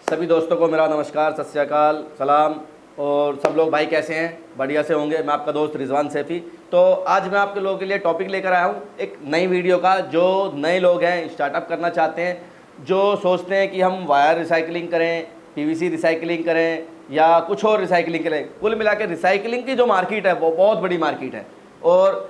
सभी दोस्तों को मेरा नमस्कार, सत श्री अकाल, सलाम। और सब लोग भाई कैसे हैं? बढ़िया से होंगे। मैं आपका दोस्त रिजवान सैफ़ी। तो आज मैं आपके लोगों के लिए टॉपिक लेकर आया हूं एक नई वीडियो का। जो नए लोग हैं, स्टार्टअप करना चाहते हैं, जो सोचते हैं कि हम वायर रिसाइकलिंग करें, पीवीसी रिसाइकलिंग करें या कुछ और रिसाइकलिंग करें। कुल मिला के रिसाइकलिंग की जो मार्केट है वो बहुत बड़ी मार्केट है और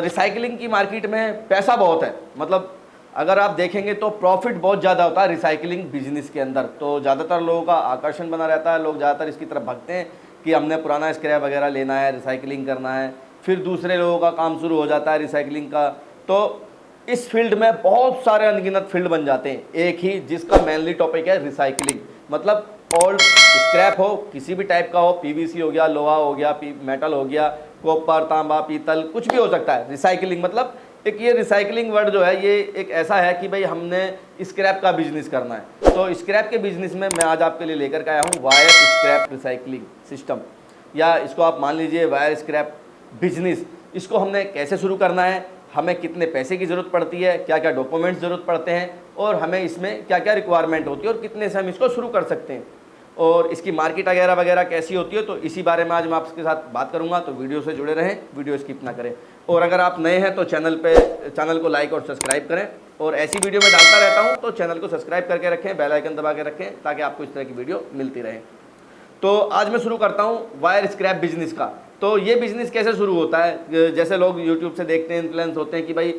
रिसाइकलिंग की मार्केट में पैसा बहुत है। मतलब अगर आप देखेंगे तो प्रॉफिट बहुत ज़्यादा होता है रिसाइकलिंग बिजनेस के अंदर। तो ज़्यादातर लोगों का आकर्षण बना रहता है, लोग ज़्यादातर इसकी तरफ भागते हैं कि हमने पुराना स्क्रैप वगैरह लेना है, रिसाइकलिंग करना है। फिर दूसरे लोगों का काम शुरू हो जाता है रिसाइकलिंग का। तो इस फील्ड में बहुत सारे अनगिनत फील्ड बन जाते हैं एक ही, जिसका मेनली टॉपिक है रिसाइकलिंग। मतलब ओल्ड स्क्रैप हो, किसी भी टाइप का हो, पीवीसी हो गया, लोहा हो गया, मेटल हो गया, कॉपर, तांबा, पीतल, कुछ भी हो सकता है। रिसाइकलिंग मतलब एक ये रिसाइकलिंग वर्ड जो है ये एक ऐसा है कि भाई हमने स्क्रैप का बिजनेस करना है। तो स्क्रैप के बिजनेस में मैं आज आपके लिए लेकर के आया हूँ वायर स्क्रैप रिसाइकलिंग सिस्टम, या इसको आप मान लीजिए वायर स्क्रैप बिजनेस। इसको हमने कैसे शुरू करना है, हमें कितने पैसे की ज़रूरत पड़ती है, क्या क्या डॉक्यूमेंट्स ज़रूरत पड़ते हैं और हमें इसमें क्या क्या रिक्वायरमेंट होती है और कितने से हम इसको शुरू कर सकते हैं और इसकी मार्केट वगैरह वगैरह कैसी होती है। तो इसी बारे में आज मैं आपके साथ बात करूंगा। तो वीडियो से जुड़े रहें, वीडियो स्किप ना करें। और अगर आप नए हैं तो चैनल को लाइक और सब्सक्राइब करें। और ऐसी वीडियो मैं डालता रहता हूं तो चैनल को सब्सक्राइब करके रखें, बेल आइकन दबा के रखें ताकि आपको इस तरह की वीडियो मिलती रहे। तो आज मैं शुरू करता हूँ वायर स्क्रैप बिजनेस का। तो ये बिज़नेस कैसे शुरू होता है? जैसे लोग यूट्यूब से देखते हैं, इन्फ्लुएंस होते हैं कि भाई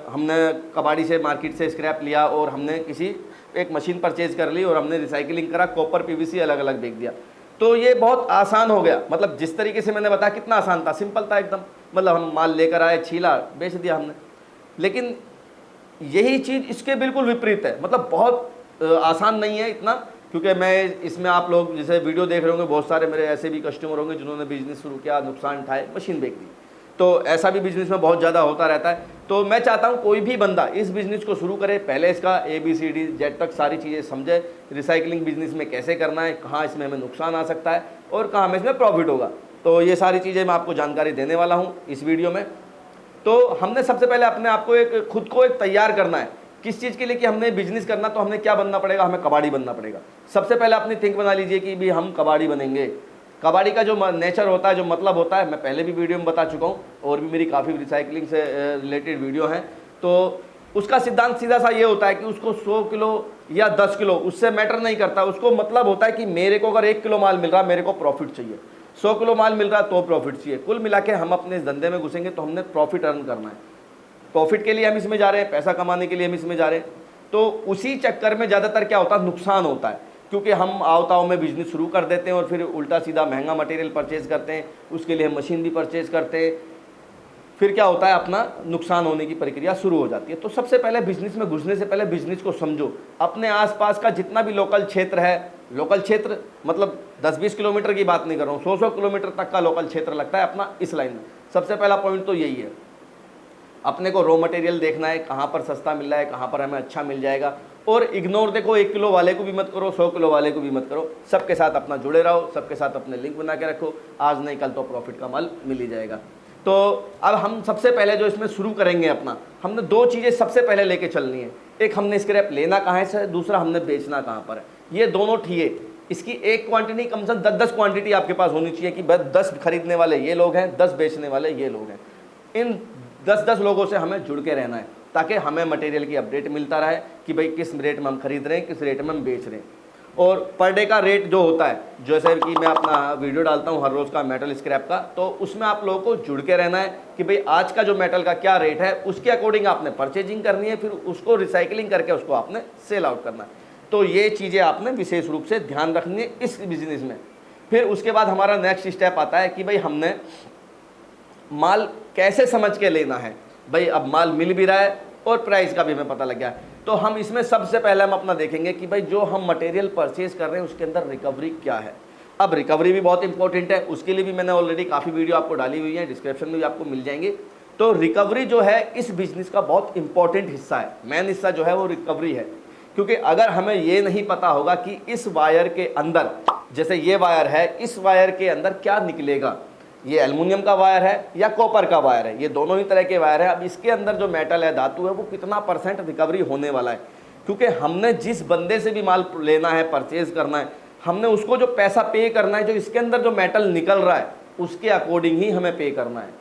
हमने कबाड़ी से मार्केट से स्क्रैप लिया और हमने किसी एक मशीन परचेज कर ली और हमने रिसाइकलिंग करा, कॉपर पीवीसी अलग अलग बेच दिया। तो ये बहुत आसान हो गया। मतलब जिस तरीके से मैंने बताया कितना आसान था, सिंपल था एकदम। मतलब हम माल लेकर आए, छीला, बेच दिया हमने। लेकिन यही चीज़ इसके बिल्कुल विपरीत है। मतलब बहुत आसान नहीं है इतना, क्योंकि मैं इसमें आप लोग जैसे वीडियो देख रहे होंगे, बहुत सारे मेरे ऐसे भी कस्टमर होंगे जिन्होंने बिजनेस शुरू किया, नुकसान उठाए, मशीन बेच दी। तो ऐसा भी बिजनेस में बहुत ज़्यादा होता रहता है। तो मैं चाहता हूँ कोई भी बंदा इस बिज़नेस को शुरू करे, पहले इसका ABCD Z तक सारी चीज़ें समझे। रिसाइकलिंग बिजनेस में कैसे करना है, कहाँ इसमें हमें नुकसान आ सकता है और कहाँ हमें इसमें प्रॉफिट होगा। तो ये सारी चीज़ें मैं आपको जानकारी देने वाला हूँ इस वीडियो में। तो हमने सबसे पहले अपने आप को खुद को तैयार करना है किस चीज़ के लिए कि हमने बिजनेस करना। तो हमें क्या बनना पड़ेगा? हमें कबाड़ी बनना पड़ेगा। सबसे पहले अपनी थिंक बना लीजिए कि भी हम कबाड़ी बनेंगे। कबाड़ी का जो नेचर होता है, जो मतलब होता है, मैं पहले भी वीडियो में बता चुका हूँ और भी मेरी काफ़ी रिसाइकलिंग से रिलेटेड वीडियो हैं। तो उसका सिद्धांत सीधा सा ये होता है कि उसको 100 किलो या 10 किलो उससे मैटर नहीं करता। उसको मतलब होता है कि मेरे को अगर 1 किलो माल मिल रहा है, मेरे को प्रॉफिट चाहिए। 100 किलो माल मिल रहा है तो प्रॉफिट चाहिए। कुल मिला के हम अपने इस धंधे में घुसेंगे तो हमने प्रॉफिट अर्न करना है। प्रॉफिट के लिए हम इसमें जा रहे हैं, पैसा कमाने के लिए हम इसमें जा रहे हैं। तो उसी चक्कर में ज़्यादातर क्या होता है, नुकसान होता है। क्योंकि हम आवताओं में बिजनेस शुरू कर देते हैं और फिर उल्टा सीधा महंगा मटेरियल परचेज करते हैं, उसके लिए हम मशीन भी परचेज करते हैं। फिर क्या होता है, अपना नुकसान होने की प्रक्रिया शुरू हो जाती है। तो सबसे पहले बिजनेस में घुसने से पहले बिजनेस को समझो। अपने आसपास का जितना भी लोकल क्षेत्र है, लोकल क्षेत्र मतलब 10-20 किलोमीटर की बात नहीं कर रहा हूँ, 100-100 किलोमीटर तक का लोकल क्षेत्र लगता है अपना इस लाइन में। सबसे पहला पॉइंट तो यही है, अपने को रॉ मटेरियल देखना है, कहाँ पर सस्ता मिल रहा है, कहाँ पर हमें अच्छा मिल जाएगा। और इग्नोर देखो, 1 किलो वाले को भी मत करो, 100 किलो वाले को भी मत करो। सबके साथ अपना जुड़े रहो, सबके साथ अपने लिंक बना के रखो। आज नहीं कल तो प्रॉफिट का माल मिल ही जाएगा। तो अब हम सबसे पहले जो इसमें शुरू करेंगे अपना, हमने 2 चीज़ें सबसे पहले लेके चलनी है। एक, हमने स्क्रैप लेना कहाँ से, दूसरा हमने बेचना कहाँ पर है। ये दोनों ठीक। इसकी एक क्वांटिटी कम से कम 10-10 क्वांटिटी आपके पास होनी चाहिए कि बस 10 खरीदने वाले ये लोग हैं, 10 बेचने वाले ये लोग हैं। इन 10-10 लोगों से हमें जुड़ के रहना है ताकि हमें मटेरियल की अपडेट मिलता रहे कि भाई किस रेट में हम खरीद रहे हैं, किस रेट में हम बेच रहे हैं। और पर डे का रेट जो होता है, जैसे कि मैं अपना वीडियो डालता हूं हर रोज़ का मेटल स्क्रैप का, तो उसमें आप लोगों को जुड़ के रहना है कि भाई आज का जो मेटल का क्या रेट है, उसके अकॉर्डिंग आपने परचेजिंग करनी है, फिर उसको रिसाइकलिंग करके उसको आपने सेल आउट करना है। तो ये चीज़ें आपने विशेष रूप से ध्यान रखनी है इस बिजनेस में। फिर उसके बाद हमारा नेक्स्ट स्टेप आता है कि भाई हमने माल कैसे समझ के लेना है। भाई अब माल मिल भी रहा है और प्राइस का भी हमें पता लग गया है, तो हम इसमें सबसे पहले हम अपना देखेंगे कि भाई जो हम मटेरियल परचेज कर रहे हैं उसके अंदर रिकवरी क्या है। अब रिकवरी भी बहुत इंपॉर्टेंट है, उसके लिए भी मैंने ऑलरेडी काफ़ी वीडियो आपको डाली हुई है, डिस्क्रिप्शन में भी आपको मिल जाएंगे। तो रिकवरी जो है इस बिजनेस का बहुत इंपॉर्टेंट हिस्सा है, मेन हिस्सा जो है वो रिकवरी है। क्योंकि अगर हमें ये नहीं पता होगा कि इस वायर के अंदर, जैसे ये वायर है, इस वायर के अंदर क्या निकलेगा, ये एल्युमिनियम का वायर है या कॉपर का वायर है, ये दोनों ही तरह के वायर है। अब इसके अंदर जो मेटल है, धातु है, वो कितना % रिकवरी होने वाला है। क्योंकि हमने जिस बंदे से भी माल लेना है, परचेज करना है, हमने उसको जो पैसा पे करना है, जो इसके अंदर जो मेटल निकल रहा है उसके अकॉर्डिंग ही हमें पे करना है।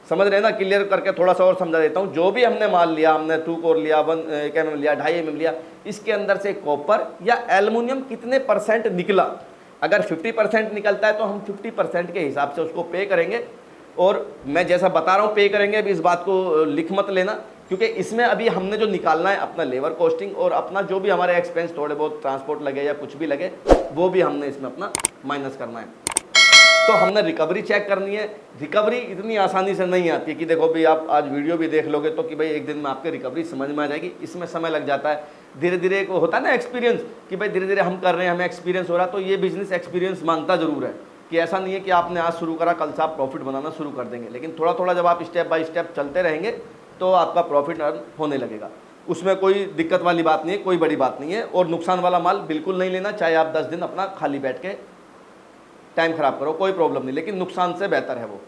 समझ रहे हैं ना? क्लियर करके थोड़ा सा और समझा देता हूँ। जो भी हमने माल लिया, हमने 2 कोर लिया, 1 mm लिया, 2.5 mm लिया, इसके अंदर से कॉपर या एल्युमिनियम कितने % निकला। अगर 50% निकलता है तो हम 50% के हिसाब से उसको पे करेंगे। और मैं जैसा बता रहा हूँ पे करेंगे, अभी इस बात को लिख मत लेना, क्योंकि इसमें अभी हमने जो निकालना है अपना लेबर कॉस्टिंग और अपना जो भी हमारे एक्सपेंस थोड़े बहुत ट्रांसपोर्ट लगे या कुछ भी लगे, वो भी हमने इसमें अपना माइनस करना है। तो हमने रिकवरी चेक करनी है। रिकवरी इतनी आसानी से नहीं आती है कि देखो भाई आप आज वीडियो भी देख लोगे तो कि भाई एक दिन में आपके रिकवरी समझ में आ जाएगी। इसमें समय लग जाता है, धीरे धीरे एक होता है ना एक्सपीरियंस, कि भाई धीरे धीरे हम कर रहे हैं, हमें एक्सपीरियंस हो रहा है। तो ये बिजनेस एक्सपीरियंस मांगता जरूर है, कि ऐसा नहीं है कि आपने आज शुरू करा कल से आप प्रॉफिट बनाना शुरू कर देंगे, लेकिन थोड़ा थोड़ा जब आप स्टेप बाय स्टेप चलते रहेंगे तो आपका प्रॉफिट अर्न होने लगेगा। उसमें कोई दिक्कत वाली बात नहीं है, कोई बड़ी बात नहीं है। और नुकसान वाला माल बिल्कुल नहीं लेना, चाहे आप 10 दिन अपना खाली बैठ के टाइम खराब करो, कोई प्रॉब्लम नहीं, लेकिन नुकसान से बेहतर है वो।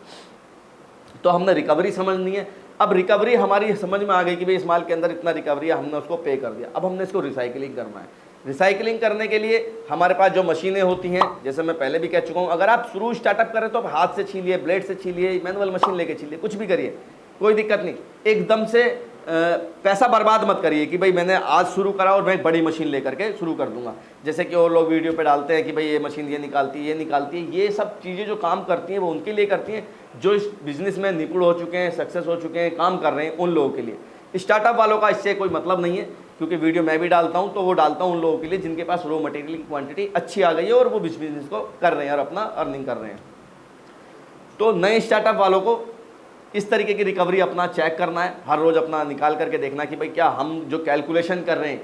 तो हमने रिकवरी समझनी है। अब रिकवरी हमारी समझ में आ गई कि भाई इस माल के अंदर इतना रिकवरी है, हमने उसको पे कर दिया। अब हमने इसको रिसाइकलिंग करना है। रिसाइकलिंग करने के लिए हमारे पास जो मशीनें होती हैं, जैसे मैं पहले भी कह चुका हूँ, अगर आप शुरू स्टार्टअप करें तो आप हाथ से छीलिए, ब्लेड से छीलिए, मैनुअल मशीन लेके छीलिए, कुछ भी करिए, कोई दिक्कत नहीं। एकदम से पैसा बर्बाद मत करिए कि भाई मैंने आज शुरू करा और मैं एक बड़ी मशीन लेकर के शुरू कर दूंगा। जैसे कि और लोग वीडियो पे डालते हैं कि भाई ये मशीन ये निकालती है, ये निकालती है। ये सब चीज़ें जो काम करती हैं वो उनके लिए करती हैं जो इस बिज़नेस में निपुण हो चुके हैं, सक्सेस हो चुके हैं, काम कर रहे हैं, उन लोगों के लिए। स्टार्टअप वालों का इससे कोई मतलब नहीं है, क्योंकि वीडियो मैं भी डालता हूँ तो वो डालता हूँ उन लोगों के लिए जिनके पास रॉ मटेरियल की क्वांटिटी अच्छी आ गई है और वो बिजनेस को कर रहे हैं और अपना अर्निंग कर रहे हैं। तो नए स्टार्टअप वालों को इस तरीके की रिकवरी अपना चेक करना है, हर रोज़ अपना निकाल करके देखना कि भाई क्या हम जो कैलकुलेशन कर रहे हैं,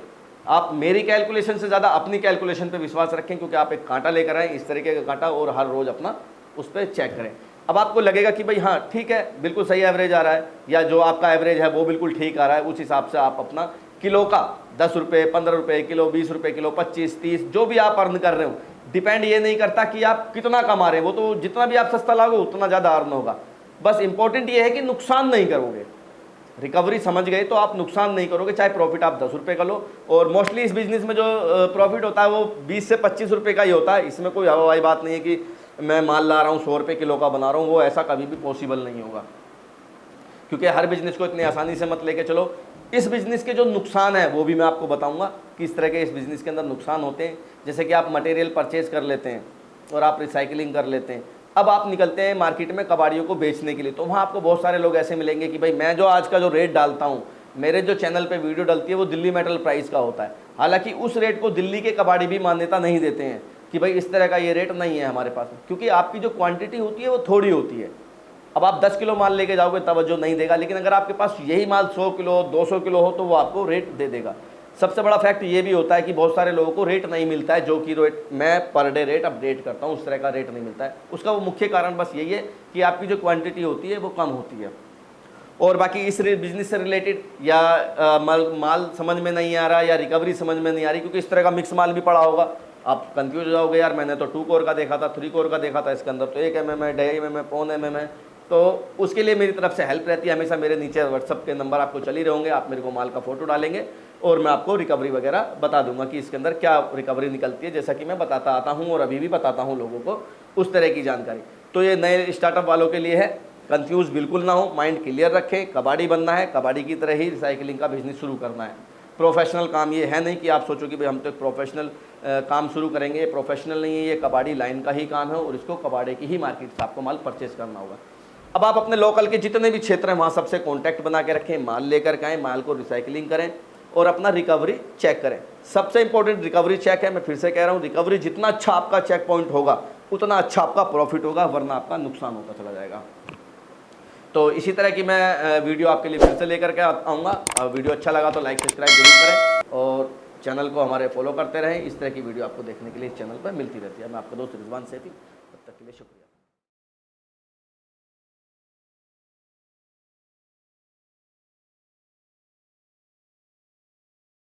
आप मेरी कैलकुलेशन से ज़्यादा अपनी कैलकुलेशन पे विश्वास रखें, क्योंकि आप एक कांटा लेकर आए इस तरीके का कांटा, और हर रोज़ अपना उस पर चेक करें। अब आपको लगेगा कि भाई हाँ ठीक है, बिल्कुल सही एवरेज आ रहा है, या जो आपका एवरेज है वो बिल्कुल ठीक आ रहा है, उस हिसाब से आप अपना किलो का 10 रुपये, 15 रुपये किलो, 20 रुपये किलो, 25, 30 जो भी आप अर्न कर रहे हो, डिपेंड ये नहीं करता कि आप कितना कमा रहे हो, वो तो जितना भी आप सस्ता लागो उतना ज़्यादा अर्न होगा। बस इंपॉर्टेंट ये है कि नुकसान नहीं करोगे। रिकवरी समझ गए तो आप नुकसान नहीं करोगे, चाहे प्रॉफिट आप 10 रुपये का लो। और मोस्टली इस बिज़नेस में जो प्रॉफिट होता है वो 20 से 25 रुपये का ही होता है। इसमें कोई हवाई बात नहीं है कि मैं माल ला रहा हूँ 100 रुपये किलो का बना रहा हूँ, वो ऐसा कभी भी पॉसिबल नहीं होगा। क्योंकि हर बिज़नेस को इतनी आसानी से मत लेके चलो। इस बिज़नेस के जो नुकसान है वो भी मैं आपको बताऊँगा कि इस तरह के इस बिज़नेस के अंदर नुकसान होते हैं। जैसे कि आप मटेरियल परचेज़ कर लेते हैं और आप रिसाइकलिंग कर लेते हैं, अब आप निकलते हैं मार्केट में कबाड़ियों को बेचने के लिए, तो वहाँ आपको बहुत सारे लोग ऐसे मिलेंगे कि भाई मैं जो आज का जो रेट डालता हूँ, मेरे जो चैनल पे वीडियो डलती है वो दिल्ली मेटल प्राइस का होता है। हालांकि उस रेट को दिल्ली के कबाड़ी भी मान्यता नहीं देते हैं कि भाई इस तरह का ये रेट नहीं है हमारे पास, क्योंकि आपकी जो क्वांटिटी होती है वो थोड़ी होती है। अब आप 10 किलो माल लेके जाओगे तवज्जो नहीं देगा, लेकिन अगर आपके पास यही माल 100 किलो 200 किलो हो तो वो आपको रेट दे देगा। सबसे बड़ा फैक्ट ये भी होता है कि बहुत सारे लोगों को रेट नहीं मिलता है, जो कि रेट मैं पर डे रेट अपडेट करता हूँ उस तरह का रेट नहीं मिलता है। उसका वो मुख्य कारण बस यही है कि आपकी जो क्वांटिटी होती है वो कम होती है। और बाकी इस बिज़नेस से रिलेटेड या माल समझ में नहीं आ रहा या रिकवरी समझ में नहीं आ रही, क्योंकि इस तरह का मिक्स माल भी पड़ा होगा, आप कंफ्यूज हो जाओगे, यार मैंने तो 2 कोर का देखा था, 3 कोर का देखा था, इसके अंदर तो 1 mm है, 2.5 mm है, 1.25 mm है। तो उसके लिए मेरी तरफ से हेल्प रहती है हमेशा। मेरे नीचे व्हाट्सअप के नंबर आपको चल ही रहे होंगे, आप मेरे को माल का फ़ोटो डालेंगे और मैं आपको रिकवरी वगैरह बता दूंगा कि इसके अंदर क्या रिकवरी निकलती है, जैसा कि मैं बताता आता हूँ और अभी भी बताता हूँ लोगों को उस तरह की जानकारी। तो ये नए स्टार्टअप वालों के लिए है, कंफ्यूज बिल्कुल ना हो, माइंड क्लियर रखें। कबाड़ी बनना है, कबाड़ी की तरह ही रिसाइकलिंग का बिजनेस शुरू करना है। प्रोफेशनल काम ये है नहीं कि आप सोचो कि भाई हम तो एक प्रोफेशनल काम शुरू करेंगे, ये प्रोफेशनल नहीं है, ये कबाड़ी लाइन का ही काम है और इसको कबाड़े की ही मार्केट से आपको माल परचेज करना होगा। अब आप अपने लोकल के जितने भी क्षेत्र हैं वहाँ सबसे कॉन्टैक्ट बना के रखें, माल लेकर के आएँ, माल को रिसाइकलिंग करें और अपना रिकवरी चेक करें। सबसे इंपॉर्टेंट रिकवरी चेक है। मैं फिर से कह रहा हूँ, रिकवरी जितना अच्छा आपका चेक पॉइंट होगा उतना अच्छा आपका प्रॉफिट होगा, वरना आपका नुकसान होता चला जाएगा। तो इसी तरह की मैं वीडियो आपके लिए फिर से लेकर के आऊँगा। वीडियो अच्छा लगा तो लाइक सब्सक्राइब जरूर करें और चैनल को हमारे फॉलो करते रहें। इस तरह की वीडियो आपको देखने के लिए इस चैनल पर मिलती रहती है। मैं आपका दोस्त रिजवान सैफी, तब तक के लिए शुक्रिया।